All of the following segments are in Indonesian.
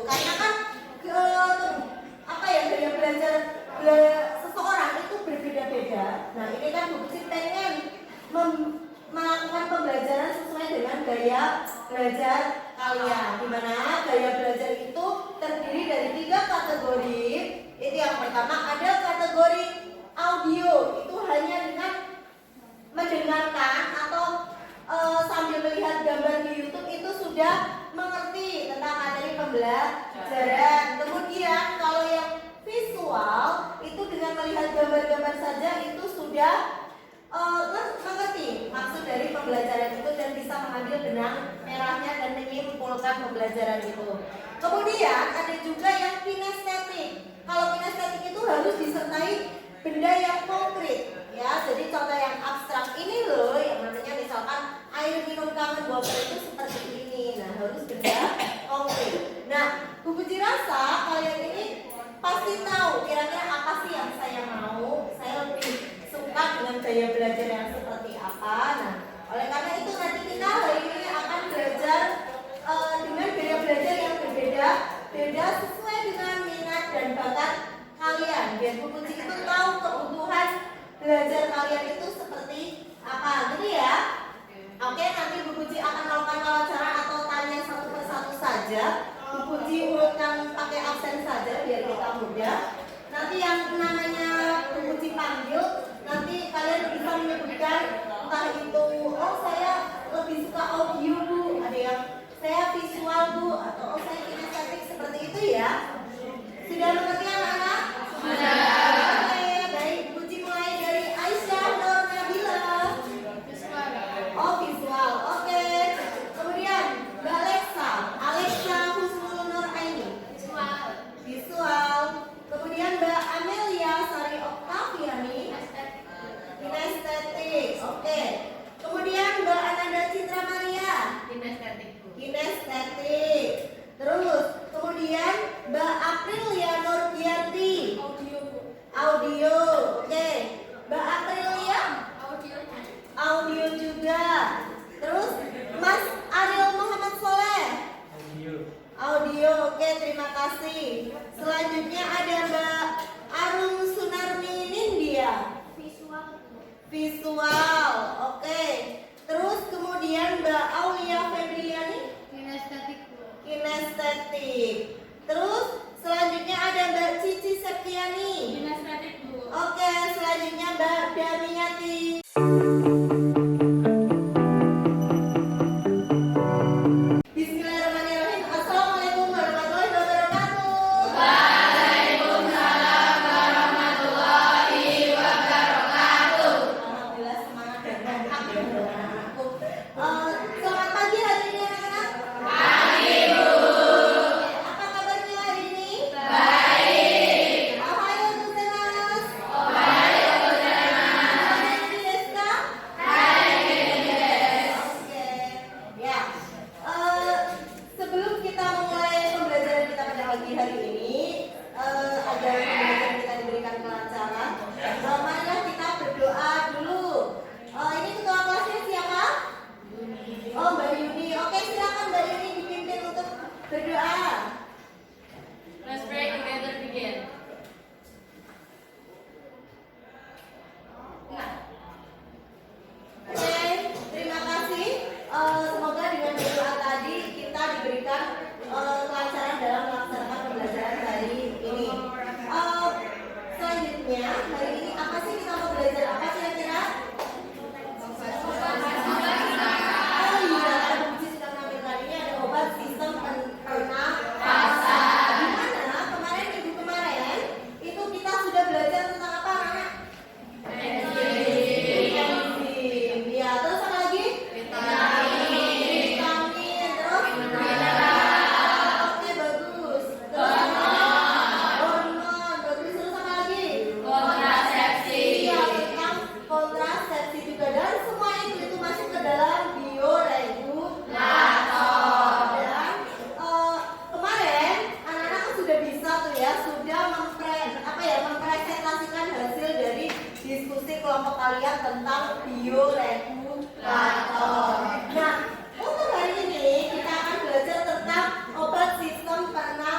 Karena kan gaya belajar seseorang itu berbeda-beda. Nah ini kan Bu Putri pengen melakukan pembelajaran sesuai dengan gaya belajar kalian, dimana gaya belajar itu terdiri dari 3 kategori. Itu yang pertama, ada kategori audio, itu hanya dengan mendengarkan atau sambil melihat gambar di YouTube itu sudah mengerti tentang materi pembelajaran. Kemudian kalau yang visual itu dengan melihat gambar-gambar saja itu sudah mengerti maksud dari pembelajaran itu dan bisa mengambil benang merahnya dan menyimpulkan pembelajaran itu. Kemudian ada juga yang kinestetik. Kalau kinestetik itu harus disertai benda yang konkret, ya. Jadi contoh yang abstrak ini loh, yang namanya misalkan air minum kangen wafer itu seperti ini. Nah harus benda konkret. Nah Bu Puji rasa kalian ini pasti tahu kira-kira apa sih yang saya mau. Saya lebih suka dengan gaya belajar yang seperti apa. Nah, oleh karena itu nanti kita hari ini akan belajar dengan gaya belajar yang berbeda sesuai dengan minat dan bakat kalian. Biar Bu Puji itu tahu kebutuhan belajar kalian itu seperti apa, gitu ya. Oke, nanti Bu Puji akan melakukan wawancara atau tanya satu persatu saja. Bu Puji urutkan pakai absen saja biar kita mudah. Nanti yang namanya Bu Puji panggil, nanti kalian bisa menyebutkan entah itu saya lebih suka audio Bu, ada yang saya visual Bu, atau saya kinestetik, seperti itu ya. Sudah mengerti anak-anak? Sudah. Oke, baik. Bu Puji mulai dari Aisyah Nur Nabila. Oh visual, oke. Kemudian Mbak Alexa Husnul Nur Aini. Visual. Kemudian Mbak Amelia Sari Oktaviani. Kinestetik, oke. Kemudian Mbak Ananda Citra Maria. Kinestetik. Terus kemudian Mbak Aprilia Nurdianti. Audio, oke. Mbak Aprilia. Audio juga. Terus Mas Ariel Muhammad Soleh. Audio, oke, terima kasih. Selanjutnya ada Mbak Arum Sunarni Nindya. Visual, oke. Terus kemudian Mbak Aulia Febriani. Kinestetik. Terus selanjutnya ada Mbak Cici Septiani. Oke, selanjutnya Mbak Damiati. Bismillahirrahmanirrahim. Assalamualaikum warahmatullahi wabarakatuh. Waalaikumsalam warahmatullahi wabarakatuh. Alhamdulillah semangat dan mantap ya anak-anakku. Selamat pagi hari ini anak-anak. Pagi Bu. Apa kabarnya hari ini? Baik. Ohayo gozaimasu. Ohayo gozaimasu. Genki desu ka? Genki desu. Oke. Ya. Sebelum kita memulai pembelajaran kita pada pagi hari ini, agar pembelajaran kita diberikan kelancaran, marilah kita berdoa dulu. Ini ketua kelasnya siapa? Oh, Mbak Yuni. Oke, silakan Mbak Yuni dipimpin untuk berdoa. Let's pray together begin. Oke, terima kasih. Semoga dengan berdoa tadi kita diberikan kelancaran dalam melaksanakan pembelajaran hari ini. Selanjutnya, hari ini apa sih kita mau belajar apa kira-kira? Oh iya, Bu Puji sudah menampilkan ini ada obat sistem pernapasan. Dimana kemarin minggu kemarin itu kita sudah belajar tentang apa anak-anak? Enzim. Ya, terus apa lagi? Vitamin. Terus? Oke, bagus. Terus? Hormon. Bagus. Terus apa lagi? Kontrasepsi. Iya, tentang kontrasepsi juga. Dan semua itu masuk ke dalam bioregulator. Dan kemarin anak-anak kan sudah bisa tuh ya, sudah mempresentasikan hasil dari diskusi kelompok kalian tentang bioregulator. Nah, untuk hari ini kita akan belajar tentang obat sistem pernapasan.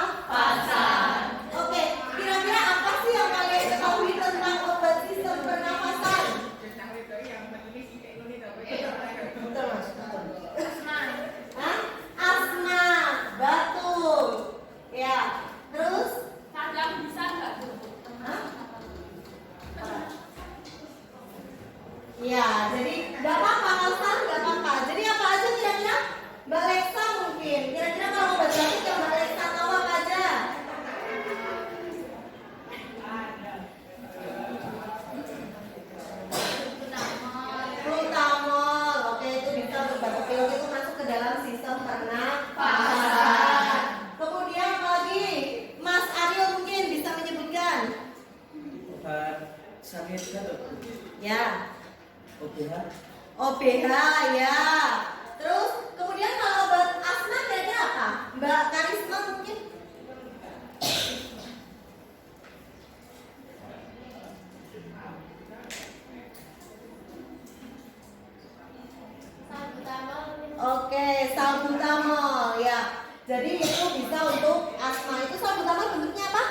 sakit batuk. Ya. OBH. OBH ya. Terus kemudian kalau obat asma kira-kira apa? Mbak Karisma mungkin? Oke, salbutamol ya. Jadi itu bisa untuk asma. Itu salbutamol bentuknya apa?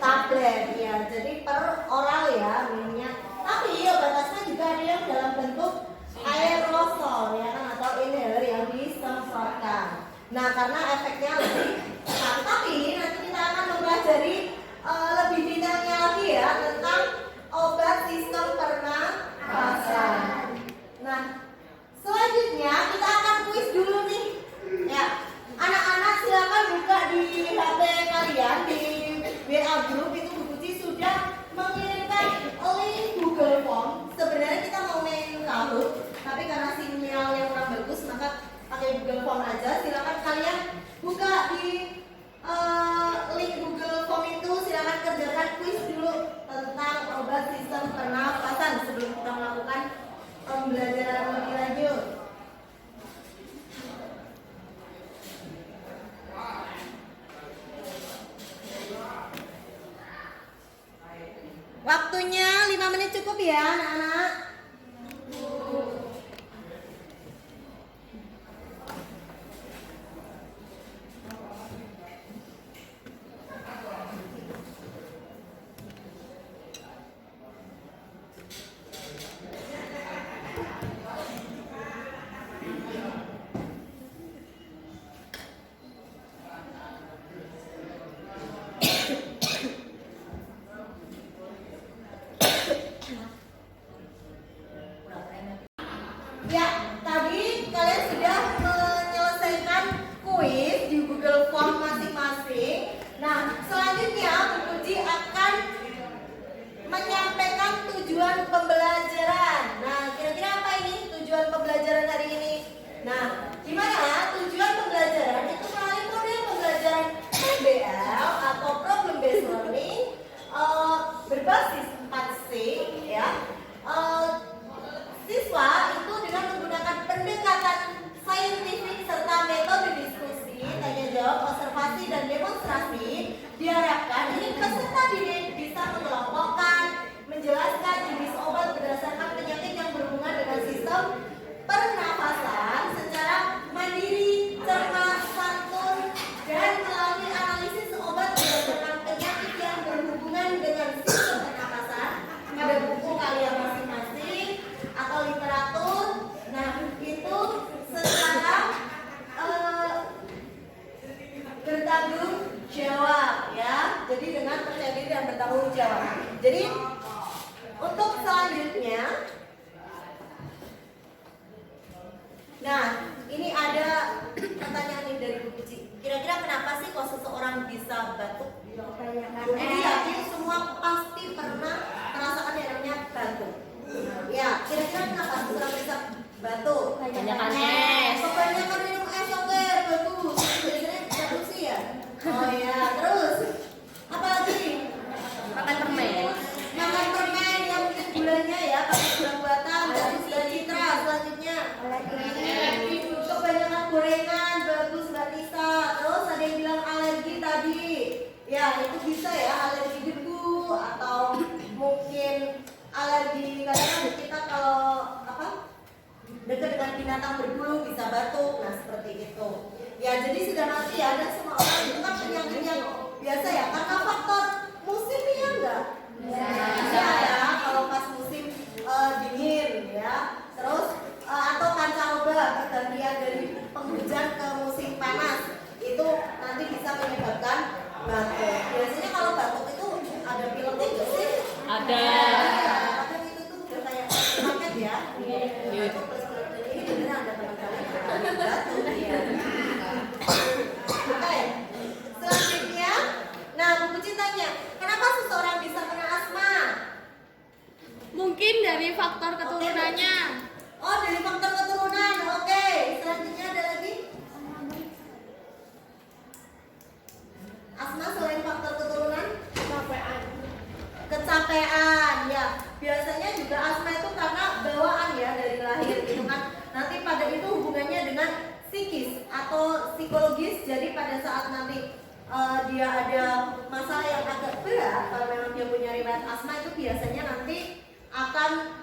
Tablet ya. Jadi per oral ya minumnya. Tapi obat asma juga ada yang dalam bentuk aerosol ya kan, atau inhaler yang disemprotkan. Nah, karena efeknya lebih cepat. Tapi nanti kita akan mempelajari lebih detailnya lagi ya tentang obat sistem pernafasan. Nah, selanjutnya kita akan kuis dulu nih. Ya, anak-anak silakan buka di HP kalian di WA group. Itu Bu Puji sudah mengirimkan link Google Form. Sebenarnya kita mau main Kahoot, tapi karena sinyal yang kurang bagus maka pakai Google Form aja. Silakan kalian buka di link Google Form itu. Silakan kerjakan kuis dulu tentang obat sistem pernafasan sebelum kita melakukan pembelajaran lebih lanjut. Waktunya 5 menit cukup ya anak-anak. Ya, tadi kalian sudah menyelesaikan kuis di Google Form masing-masing. Nah, selanjutnya Bu Puji akan menyampaikan tujuan pembelajaran. Nah, kira-kira apa ini tujuan pembelajaran hari ini? Nah, gimana tujuan pembelajaran itu melalui model pembelajaran PBL atau Problem Based Learning berbasis 4C ya. Siswa itu dengan menggunakan pendekatan saintifik serta metode diskusi, tanya jawab, observasi, dan demonstrasi, diharapkan ini peserta didik bisa mengelompokkan, menjelaskan jenis obat berdasarkan penyakit yang berhubungan dengan sistem pernafasan secara mandiri, cermat, santun, dan melalui analisis obat berdasarkan penyakit yang berhubungan dengan sistem pernafasan pada buku kalian masing-masing atau literatur. Nah, itu secara bertanggung jawab ya. Jadi dengan percaya diri dan bertanggung jawab. Jadi untuk selanjutnya, nah ini ada pertanyaan nih dari Bu Puji. Kira-kira kenapa sih kok seseorang bisa batuk? Jadi yakin semua pasti pernah merasakan yang namanya batuk. Ya, kira-kira kenapa seseorang bisa batuk? Kebanyakan es. Kebanyakan minum es, oke, bagus. Biasanya batuk sih ya. Oh ya, terus apa lagi? Makan permen. Makan permen yang mungkin gulanya ya, pakai gula buatan, bagus Mbak Citra. Selanjutnya kebanyakan gorengan, bagus Mbak Nisa. Terus ada yang bilang alergi tadi. Ya, itu bisa ya, alergi debu atau mungkin alergi kadang-kadang kita kalau apa dekat dengan binatang berbulu bisa batuk. Nah, seperti itu. Ya, jadi sudah pasti ya, dan semua orang itu kan penyakit yang biasa ya, karena faktor musim ya enggak? Bisa ya, kalau pas musim dingin ya. Terus atau pancaroba pergantian dari penghujan ke musim panas itu nanti bisa menyebabkan batuk. Biasanya kalau batuk itu ada pileknya nggak sih? Ada. Kadang itu tuh udah kayak paket ya. Batuk plus pilek. Ini beneran ada teman-teman yang batuk ya. Oke. Selanjutnya, nah Bu Puji tanya, kenapa seseorang bisa kena asma? Mungkin dari faktor keturunannya. Oh, dari faktor keturunan. Oke. Selanjutnya ada lagi? Asma selain faktor keturunan? Kecapean. kecapean ya. Biasanya juga asma itu karena bawaan ya dari lahir gitu kan. Nanti pada itu hubungannya dengan psikis atau psikologis. Jadi pada saat nanti dia ada masalah yang agak berat, kalau memang dia punya riwayat asma itu biasanya nanti akan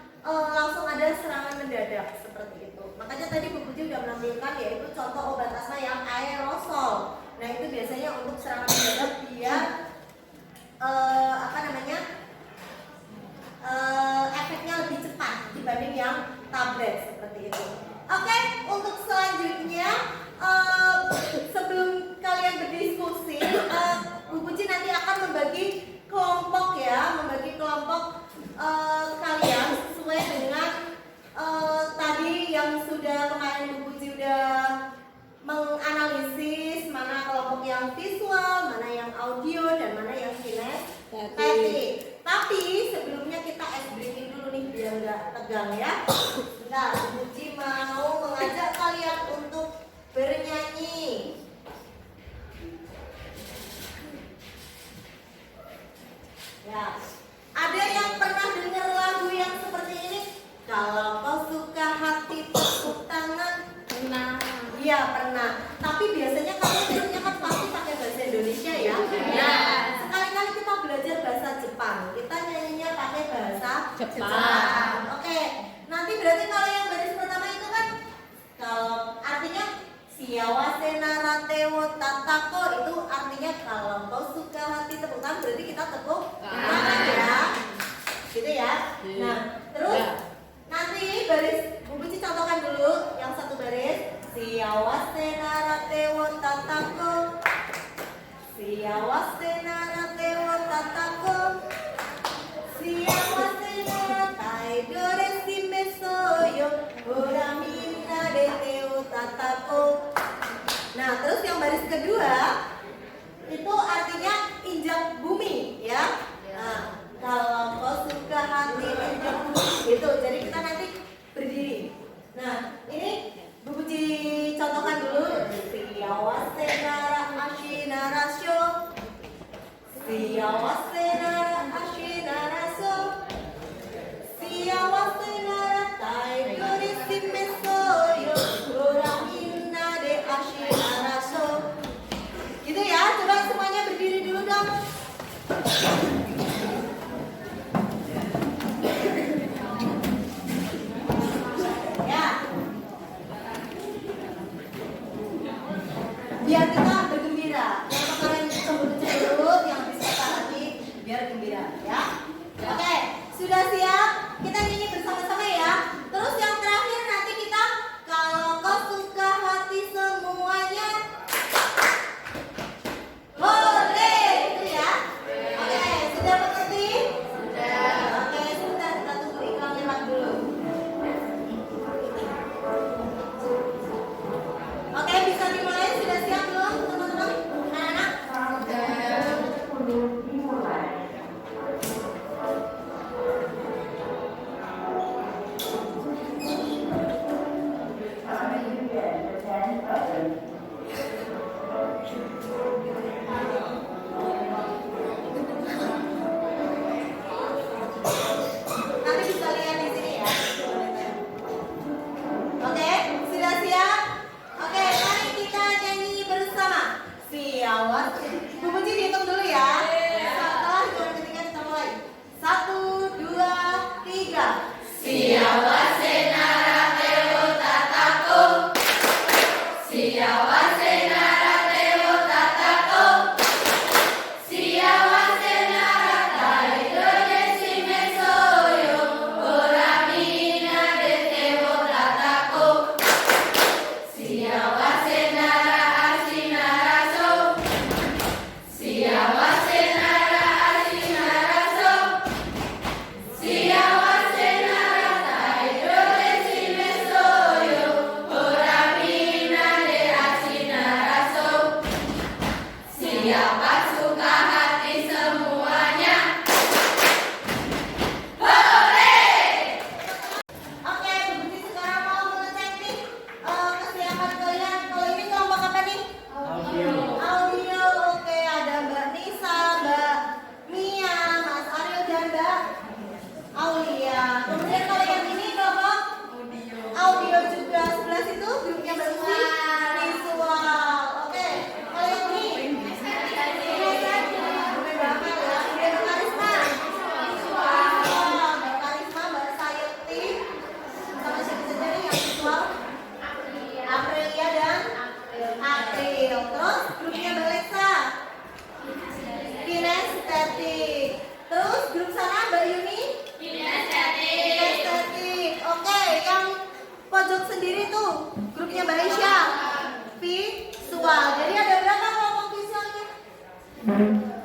langsung ada serangan mendadak seperti itu. Makanya tadi Bu Puji sudah menampilkan yaitu contoh obat asma yang aerosol. Nah itu biasanya untuk serangan mendadak biar efeknya lebih cepat dibanding yang tablet seperti itu. Oke, untuk selanjutnya sebelum kalian berdiskusi, Bu Puji nanti akan membagi kelompok ya, membagi kelompok kalian sesuai dengan tadi yang sudah kemarin Bu Puji udah menganalisis mana kelompok yang visual, mana yang audio, dan mana yang kinestetik. Tapi sebelumnya kita ice breaking dulu nih biar nggak tegang ya. Nah, Bu Puji mau mengajak kalian untuk bernyanyi. Ya, ada yang pernah dengar lagu yang seperti ini? Kalau kau suka hati tepuk tangan. Pernah. Iya pernah. Tapi biasanya kalian biasanya kan pasti pakai bahasa Indonesia ya. Nah, sekali-kali kita belajar bahasa Jepang. Kita nyanyinya pakai bahasa Jepang. Oke. Nanti berarti kalau yang baris pertama itu kan kalau artinya siawase narate wo tatako itu artinya kalau kau suka hati tepuk tangan berarti kita tepuk tangan ya. Gitu ya. Nah, terus nanti baris Bu Puji contohkan dulu yang satu baris. Siawase narate wo tatako. Siawase narate wo tatako. Siawase naratai doresi mesoyo. Ora minna de teo tatako. Nah, terus yang baris kedua itu artinya injak bumi ya. Nah, kalau kau suka hati injak bumi gitu. Jadi kita nanti berdiri. Nah, ini Bu Puji contohkan dulu. Siawase nara ashinara sho. Siawase nara ashinara sho. Siawase nara taidori shimesoyo. Ora minna de ashinara sho. Gitu ya, coba semuanya berdiri dulu dong. Biar kita bergembira. Yang kalian cemburu-cemburu dulu, yang bisa hati biar gembira ya. Oke, sudah siap? Kita nyanyi bersama-sama ya. Terus yang terakhir nanti kita kalau kau suka hati semuanya. Boleh itu ya. Oke, sudah mengerti? Sudah. Oke, sudah kita tunggu iklan lewat dulu. Oke, bisa dimulai. Sudah siap belum teman-teman? Anak-anak? Nanti bisa lihat di sini ya. Oke, sudah siap? Oke, mari kita nyanyi bersama. Siawat. Bu Puji dihitung dulu ya. Setelah hitungan ketiga kita mulai. 1, 2, 3. Siawase narate wo tatako. Siawase narate wo tatako. Siawase naratai doresi mesoyo. Ora minna de teo tatako. Siawase nara ashinaraso. Siawase nara ashinaraso. Siawase naratai doresi mesoyo. Ora minna de ashinaraso. Siapa suka hati semuanya. Hore! Oke, Bu Puji sekarang mau mengecek nih kesiapan kalian. Kalau ini kelompok apa nih? Audio. Oke, ada Mbak Nisa, Mbak Mia, Mas Aryo, dan Mbak 3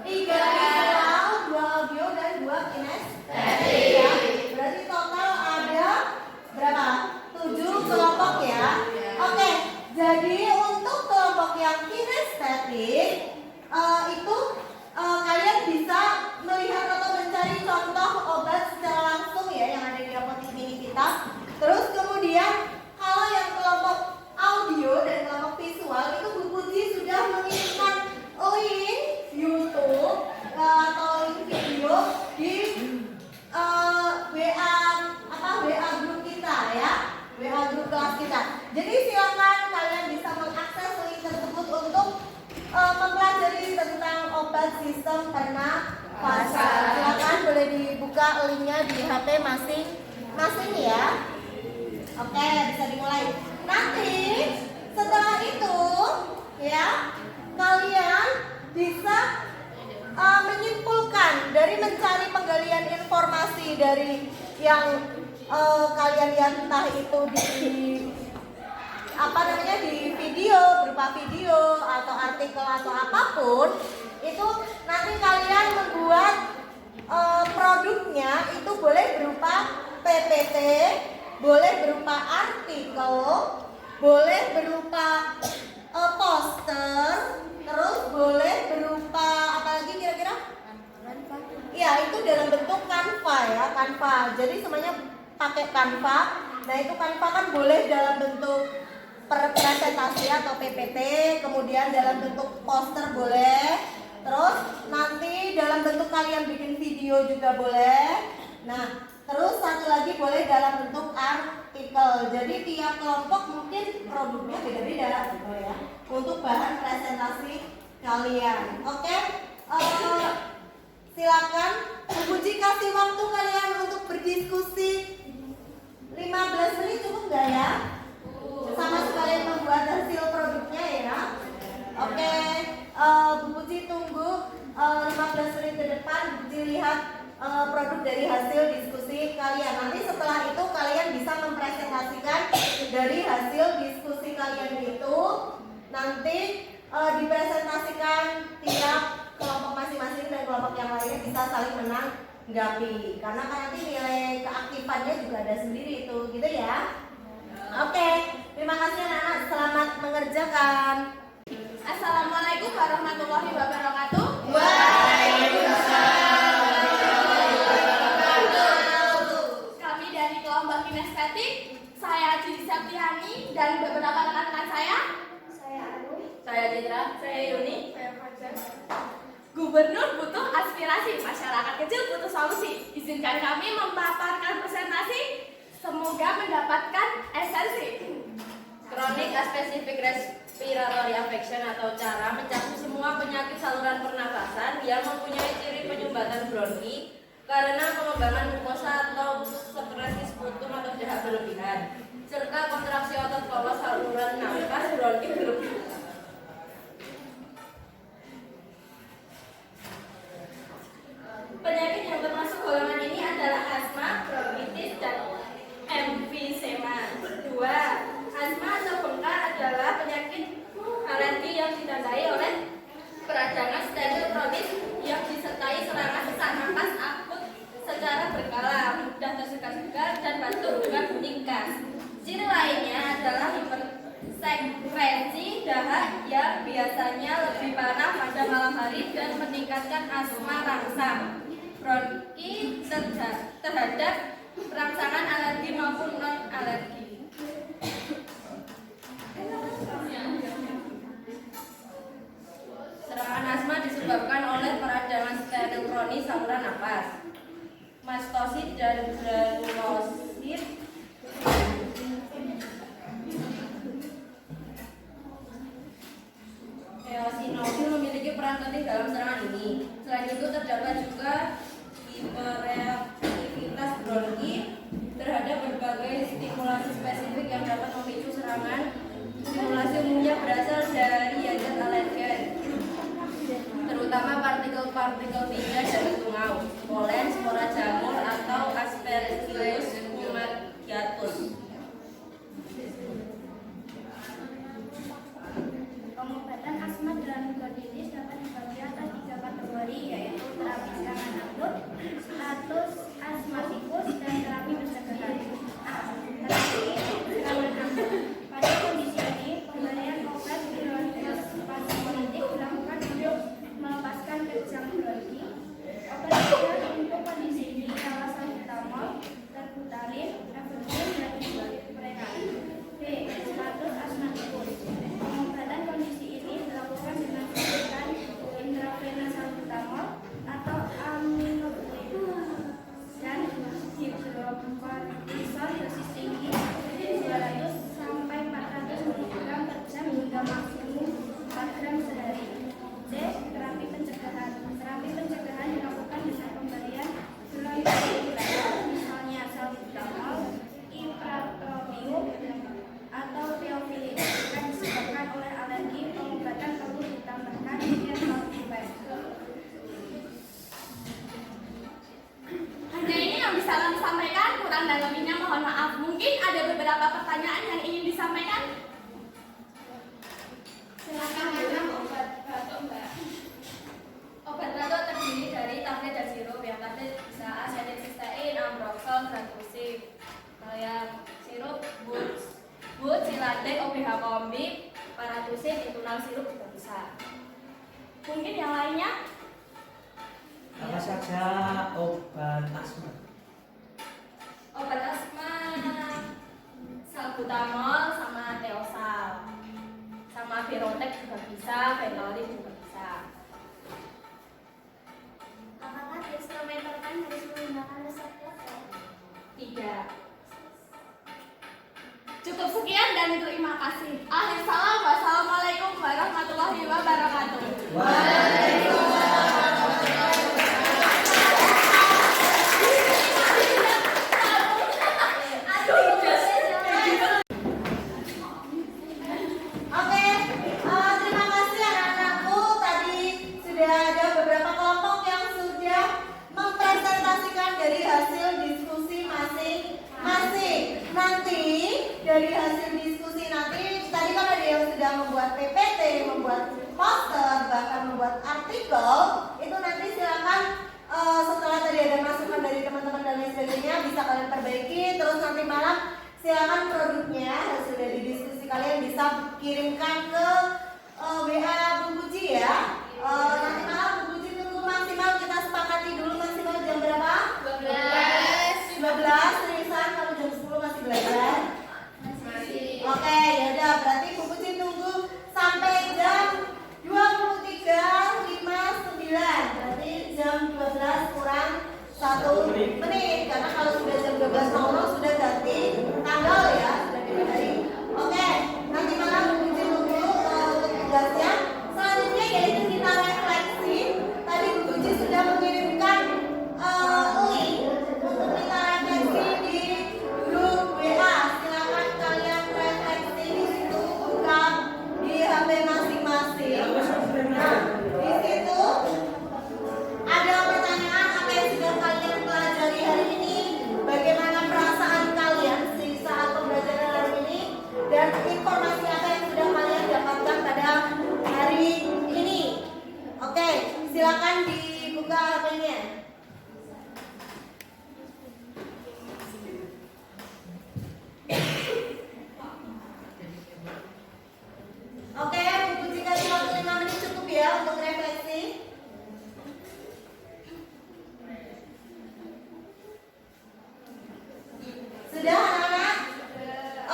visual, 2 audio, dan 2 kinestetik ya. Berarti total ada berapa? 7 kelompok ya. Oke, jadi untuk kelompok yang kinestetik itu kalian bisa melihat atau mencari contoh obat secara langsung ya yang ada di apotek mini kita. Terus kemudian kalau yang kelompok audio dan kelompok visual itu Bu Puji sudah mengirimkan link YouTube atau link video di WA grup kita ya, WA grup kelas kita. Jadi silakan kalian bisa mengakses link tersebut untuk mempelajari tentang obat sistem pernafasan. Silakan boleh dibuka linknya di HP masing-masing ya. Oke, bisa dimulai. Nanti setelah itu ya kalian bisa menyimpulkan dari mencari penggalian informasi dari yang kalian lihat entah itu di video, berupa video atau artikel atau apapun, itu nanti kalian membuat produknya itu boleh berupa PPT, boleh berupa artikel, boleh berupa poster, terus boleh berupa apa lagi kira-kira? Ya, itu dalam bentuk Canva ya, Canva. Jadi semuanya pakai Canva. Nah, itu Canva kan boleh dalam bentuk presentasi atau PPT, kemudian dalam bentuk poster boleh. Terus nanti dalam bentuk kalian bikin video juga boleh. Nah, terus satu lagi boleh dalam bentuk artikel. Jadi tiap kelompok mungkin produknya beda-beda gitu ya. Untuk bahan presentasi kalian. Oke? Silakan Bu Puji kasih waktu kalian untuk berdiskusi 15 menit cukup nggak ya? Sama sekalian membuat hasil produknya ya. Oke, Bu Puji tunggu 15 menit ke depan. Bu Puji lihat produk dari hasil diskusi kalian. Nanti setelah itu kalian bisa mempresentasikan dari hasil diskusi kalian itu. Nanti dipresentasikan tiap kelompok masing-masing dan kelompok yang lainnya bisa saling menanggapi. Karena kan nanti nilai keaktifannya juga ada sendiri itu, gitu ya. Oke, terima kasih anak-anak. Selamat mengerjakan. Assalamualaikum warahmatullahi wabarakatuh. Kami dari kelompok kinestetik, saya Cici Septiani dan beberapa rekan-rekan saya. Saya Arum, saya Citra, saya Yuni, saya Fajar. Gubernur butuh aspirasi, masyarakat kecil butuh solusi. Izinkan kami memaparkan presentasi, semoga mendapatkan esensi. Chronic Aspecific Respiratory Infection atau cara mencakup semua penyakit saluran pernafasan yang mempunyai ciri penyumbatan bronki karena pengembangan mukosa atau sekresis sputum atau dahak berlebihan serta kontraksi otot polos saluran nafas bronki berlebihan. Penyakit yang termasuk golongan ini adalah asma, bronkitis, dan emfisema. 2. Asma atau bengkak adalah penyakit alergi yang ditandai oleh peradangan steril kronis yang disertai serangan sesak napas akut secara berkala, mudah tersegar-segar dan batuk dengan bunyi khas. Ciri lainnya adalah hipersekresi dahak yang biasanya lebih parah pada malam hari dan meningkatkan asma rangsang. Bronki terhadap rangsangan alergi maupun non-alergi. Serangan asma disebabkan oleh peradangan steril kronis saluran napas, mastosit dan granulosit. Eosinofil memiliki peran penting dalam serangan ini. Selain itu terdapat juga hipereaktivitas bronki terhadap berbagai stimulasi spesifik yang dapat memicu serangan. Stimulasi umumnya berasal dari zat alergen, terutama partikel-partikel tiga dari tungau, polen, spora jamur, atau Aspergillus fumigatus. Pengobatan asma dan bronkitis dapat dibagi atas 3 Mungkin yang lainnya? Apa saja obat asma? Obat asma salbutamol sama teosal, sama Virotex juga bisa, Ventolin juga bisa. Apakah dextromethorkan harus menggunakan resep dokter? Tidak. Cukup sekian dan terima kasih. Akhir salam, wassalamualaikum warahmatullahi wabarakatuh. Oke, terima kasih anak-anakku. Tadi sudah ada beberapa kelompok yang sudah mempresentasikan dari hasil diskusi masing-masing. Nanti dari hasil diskusi nanti, tadi kan ada yang sudah membuat PPT, membuat poster, bahkan membuat artikel. Itu nanti silakan setelah tadi ada masukan dari teman-teman dan lain sebagainya bisa kalian perbaiki. Terus nanti malam silakan produknya hasil dari diskusi kalian bisa kirimkan ke WA Bu Puji ya. Nanti malam Bu Puji tunggu maksimal kita sepakati dulu maksimal jam berapa? 12. Seriusan kalau jam 10 masih belajar? Oke, yaudah berarti Bu Puji tunggu sampai jam 23.59. Berarti jam 12 kurang 1 menit. Karena kalau sudah jam 12.00 sudah ganti tanggal ya, sudah beda hari. Oke, nanti malam Bu Puji tunggu untuk tugasnya. Selanjutnya yaitu kita refleksi. Tadi Bu Puji sudah mengirimkan link untuk kita refleksi di grup WA. Silakan kalian refleksi di situ, buka di HP masing-masing. Nah, di situ ada pertanyaan apa yang sudah kalian pelajari hari ini, bagaimana perasaan kalian di saat pembelajaran hari ini, dan informasi apa yang sudah kalian dapatkan pada hari ini. Oke, silakan dibuka HP-nya. Oke, Bu Puji kasih waktu 5 menit cukup ya untuk refleksi. Sudah anak-anak?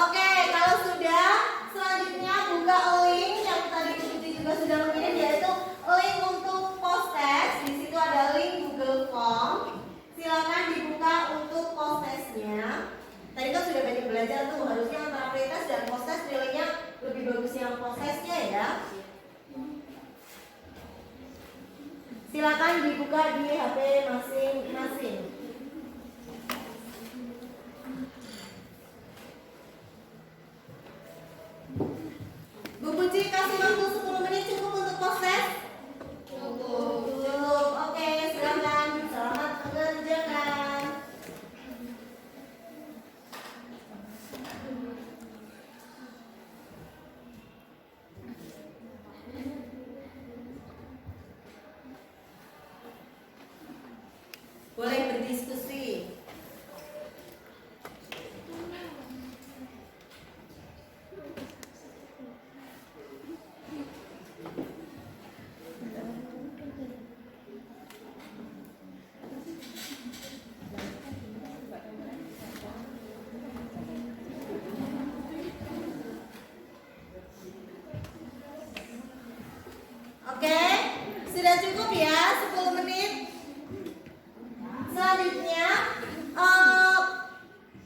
Oke, kalau sudah, selanjutnya buka link yang tadi Bu Puji juga sudah mengirim, yaitu link untuk post test. Di situ ada link Google Form. Silakan dibuka untuk post testnya. Tadi kan sudah banyak belajar tuh, harusnya antara pretest dan post test nilainya lebih bagus yang post testnya ya. Silakan dibuka di HP masing-masing. Bu Puji kasih waktu 10 menit cukup untuk post test? Cukup. Oke, silakan. Selamat mengerjakan. Boleh berdiskusi. Oke, sudah cukup ya 10 menit. Selanjutnya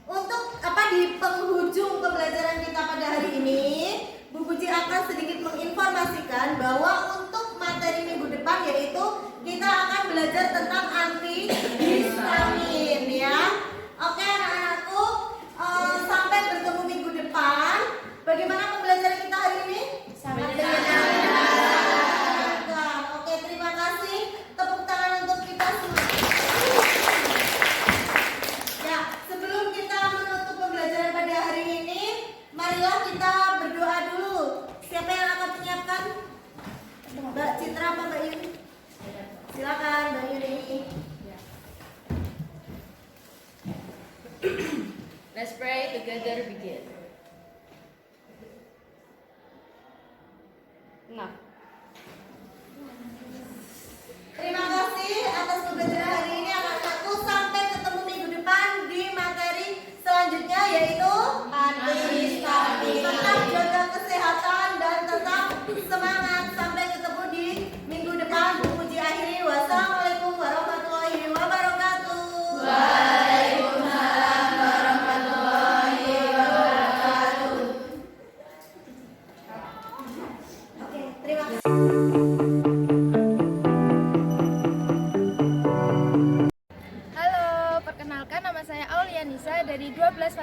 untuk di penghujung pembelajaran kita pada hari ini, Bu Puji akan sedikit menginformasikan bahwa untuk materi minggu depan yaitu kita akan belajar tentang antihistamin ya. Oke anak-anakku, sampai bertemu minggu depan. Bagaimana pembelajaran kita hari ini? Sangat menyenangkan. Oke, terima kasih. Tepuk tangan untuk kita semua. Ya, sebelum kita menutup pembelajaran pada hari ini, marilah kita berdoa dulu. Siapa yang akan menyiapkan? Mbak Citra apa Mbak Yuni? Silakan Mbak Yuni. Let's pray together begin. Nah.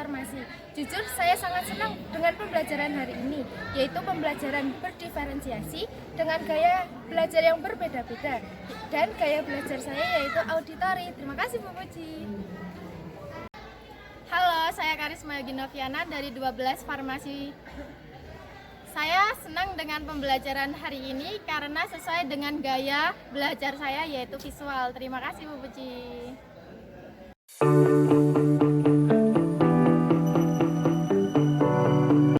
Farmasi. Jujur, saya sangat senang dengan pembelajaran hari ini, yaitu pembelajaran berdiferensiasi dengan gaya belajar yang berbeda-beda. Dan gaya belajar saya yaitu auditori. Terima kasih Bu Puji. Halo, saya Karisma Ginoviana dari 12 Farmasi. Saya senang dengan pembelajaran hari ini karena sesuai dengan gaya belajar saya yaitu visual. Terima kasih Bu Puji.